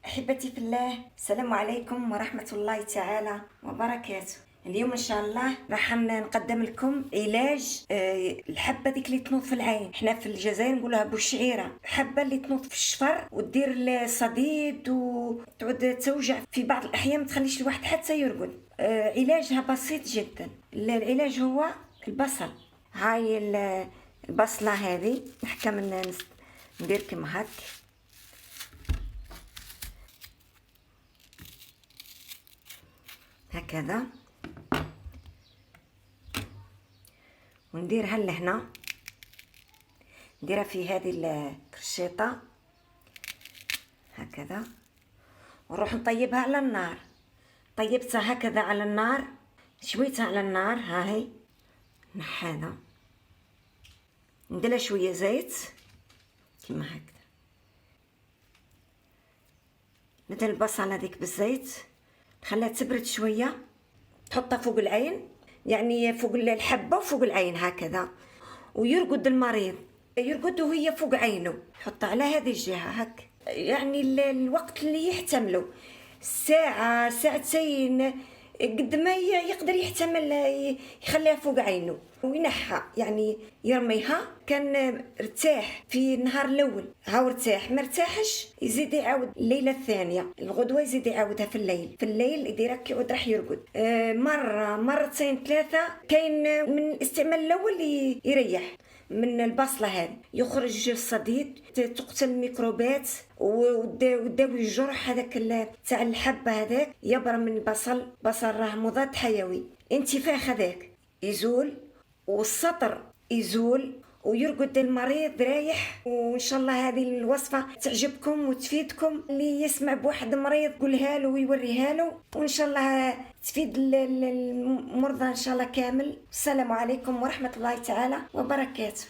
أحبتي في الله، السلام عليكم ورحمة الله تعالى وبركاته. اليوم إن شاء الله راح نقدم لكم علاج الحبة ديك اللي تنوض في العين. احنا في الجزائر نقولها بوشعيرة، حبة اللي تنوض في الشفر ودير الصديد وتعود توجع في بعض الأحيان، ما تخليش الواحد حتى يرقد. علاجها بسيط جدا. العلاج هو البصل. هاي البصلة هذه نحكم ندير كما هاك، هكذا، ونديرها لهنا، نديرها في هذه الكرشيطه هكذا، ونروح نطيبها على النار. طيبتها هكذا على النار، شويتها على النار، ها هي نحانا، نديرها شويه زيت كيما هكذا، ندير البصله هذيك بالزيت، نخليها تبرد شويه، تحطها فوق العين، يعني فوق الحبه وفوق العين هكذا، ويرقد المريض، يرقد وهي فوق عينه، حطها على هذه الجهه هك، يعني الوقت اللي يحتمله ساعه ساعتين قد ما يقدر يحتمل، يخليها فوق عينه وينحى، يعني يرميها. كان ارتاح في النهار الاول، هاو ارتاح، ما ارتاحش يزيد يعاود الليله الثانيه، الغدوه يزيد يعاودها في الليل يديرها كيعود راح يرقد مره مرتين ثلاثه. كاين من الاستعمال الاول يريح من البصله هذه، يخرج الصديد، تقتل الميكروبات وداوي الجرح هذاك تاع الحبه هذاك، يبرم من البصل. بصل راه مضاد حيوي، انتفاخ هذاك يزول، والسطر يزول، ويرقد المريض رايح. وان شاء الله هذه الوصفه تعجبكم وتفيدكم. اللي يسمع بواحد مريض قولها له ويوريها له، وان شاء الله تفيد المرضى ان شاء الله كامل. السلام عليكم ورحمه الله تعالى وبركاته.